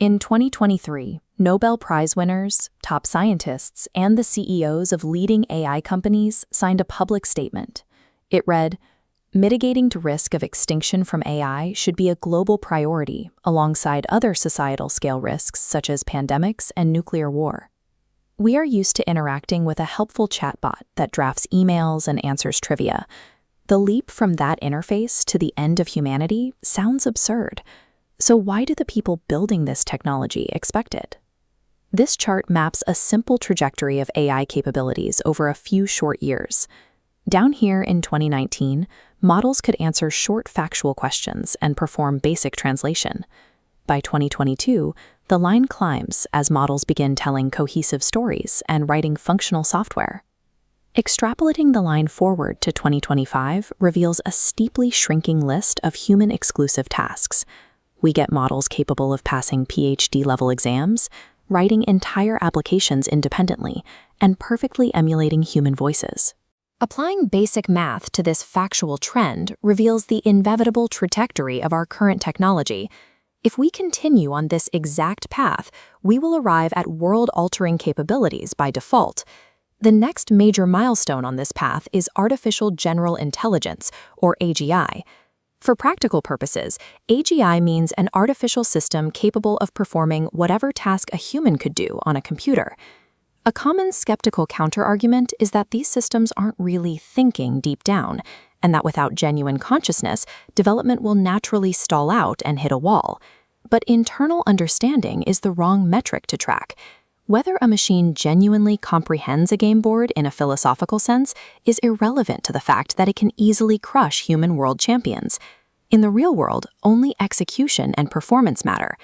In 2023, Nobel Prize winners, top scientists, and the CEOs of leading AI companies signed a public statement. It read, "Mitigating the risk of extinction from AI should be a global priority alongside other societal-scale risks such as pandemics and nuclear war." We are used to interacting with a helpful chatbot that drafts emails and answers trivia. The leap from that interface to the end of humanity sounds absurd. So why do the people building this technology expect it? This chart maps a simple trajectory of AI capabilities over a few short years. Down here in 2019, models could answer short factual questions and perform basic translation. By 2022, the line climbs as models begin telling cohesive stories and writing functional software. Extrapolating the line forward to 2025 reveals a steeply shrinking list of human-exclusive tasks. We get models capable of passing PhD-level exams, writing entire applications independently, and perfectly emulating human voices. Applying basic math to this factual trend reveals the inevitable trajectory of our current technology. If we continue on this exact path, we will arrive at world-altering capabilities by default. The next major milestone on this path is artificial general intelligence, or AGI. For practical purposes, AGI means an artificial system capable of performing whatever task a human could do on a computer. A common skeptical counterargument is that these systems aren't really thinking deep down, and that without genuine consciousness, development will naturally stall out and hit a wall. But internal understanding is the wrong metric to track. Whether a machine genuinely comprehends a game board in a philosophical sense is irrelevant to the fact that it can easily crush human world champions. In the real world, only execution and performance matter.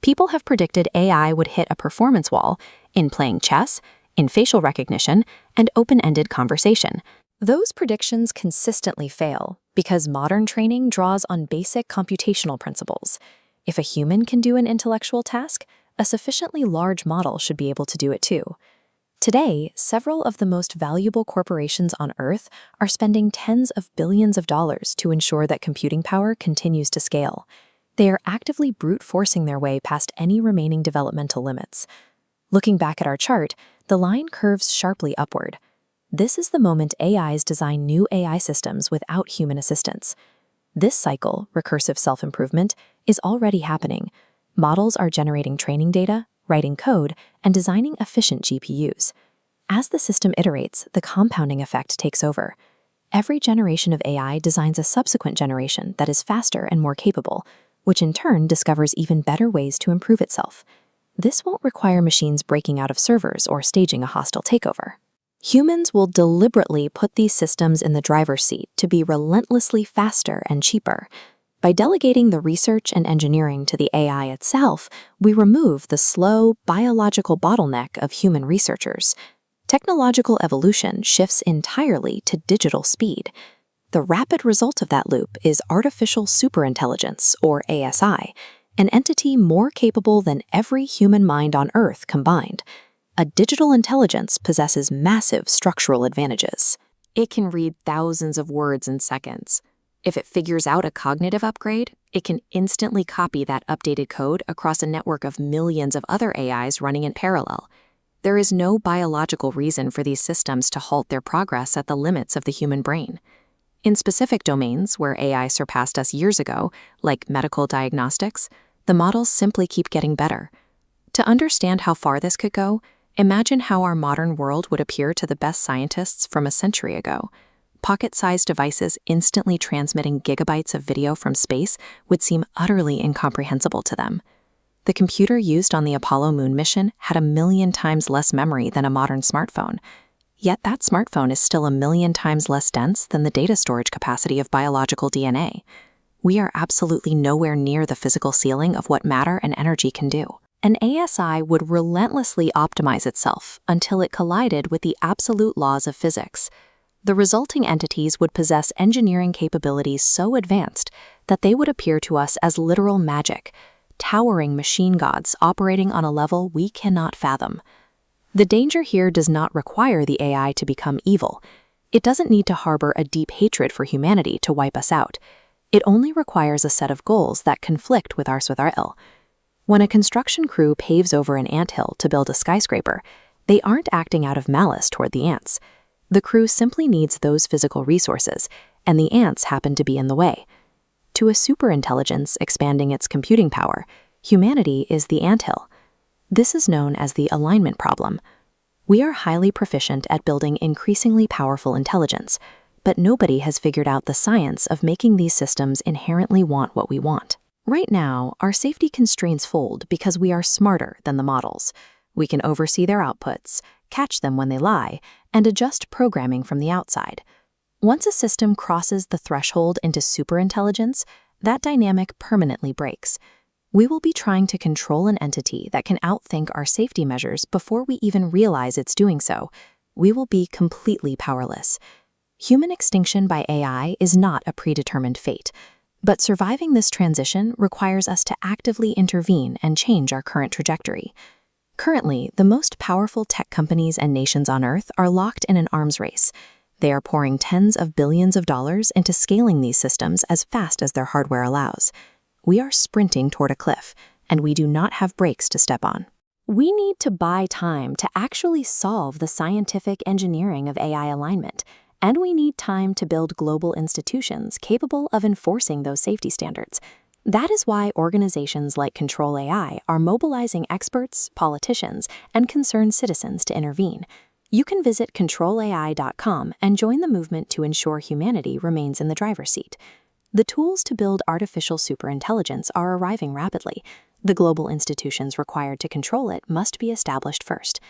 People have predicted AI would hit a performance wall in playing chess, in facial recognition, and open-ended conversation. Those predictions consistently fail because modern training draws on basic computational principles. If a human can do an intellectual task, a sufficiently large model should be able to do it too. Today, several of the most valuable corporations on Earth are spending tens of billions of dollars to ensure that computing power continues to scale. They are actively brute forcing their way past any remaining developmental limits. Looking back at our chart, the line curves sharply upward. This is the moment AIs design new AI systems without human assistance. This cycle, recursive self-improvement, is already happening. Models are generating training data, writing code, and designing efficient GPUs. As the system iterates, the compounding effect takes over. Every generation of AI designs a subsequent generation that is faster and more capable, which in turn discovers even better ways to improve itself. This won't require machines breaking out of servers or staging a hostile takeover. Humans will deliberately put these systems in the driver's seat to be relentlessly faster and cheaper. By delegating the research and engineering to the AI itself, we remove the slow, biological bottleneck of human researchers. Technological evolution shifts entirely to digital speed. The rapid result of that loop is artificial superintelligence, or ASI, an entity more capable than every human mind on Earth combined. A digital intelligence possesses massive structural advantages. It can read thousands of words in seconds. If it figures out a cognitive upgrade, it can instantly copy that updated code across a network of millions of other AIs running in parallel. There is no biological reason for these systems to halt their progress at the limits of the human brain. In specific domains where AI surpassed us years ago, like medical diagnostics, the models simply keep getting better. To understand how far this could go, imagine how our modern world would appear to the best scientists from a century ago. Pocket-sized devices instantly transmitting gigabytes of video from space would seem utterly incomprehensible to them. The computer used on the Apollo moon mission had 1,000,000 times less memory than a modern smartphone. Yet that smartphone is still 1,000,000 times less dense than the data storage capacity of biological DNA. We are absolutely nowhere near the physical ceiling of what matter and energy can do. An ASI would relentlessly optimize itself until it collided with the absolute laws of physics. The resulting entities would possess engineering capabilities so advanced that they would appear to us as literal magic, towering machine gods operating on a level we cannot fathom. The danger here does not require the AI to become evil. It doesn't need to harbor a deep hatred for humanity to wipe us out. It only requires a set of goals that conflict with our Superintelligence. When a construction crew paves over an anthill to build a skyscraper, they aren't acting out of malice toward the ants. The crew simply needs those physical resources, and the ants happen to be in the way. To a superintelligence expanding its computing power, humanity is the anthill. This is known as the alignment problem. We are highly proficient at building increasingly powerful intelligence, but nobody has figured out the science of making these systems inherently want what we want. Right now, our safety constraints fold because we are smarter than the models. We can oversee their outputs, catch them when they lie, and adjust programming from the outside. Once a system crosses the threshold into superintelligence, that dynamic permanently breaks. We will be trying to control an entity that can outthink our safety measures before we even realize it's doing so. We will be completely powerless. Human extinction by AI is not a predetermined fate, but surviving this transition requires us to actively intervene and change our current trajectory. Currently, the most powerful tech companies and nations on Earth are locked in an arms race. They are pouring tens of billions of dollars into scaling these systems as fast as their hardware allows. We are sprinting toward a cliff, and we do not have brakes to step on. We need to buy time to actually solve the scientific engineering of AI alignment, and we need time to build global institutions capable of enforcing those safety standards. That is why organizations like Control AI are mobilizing experts, politicians, and concerned citizens to intervene. You can visit controlai.com and join the movement to ensure humanity remains in the driver's seat. The tools to build artificial superintelligence are arriving rapidly. The global institutions required to control it must be established first.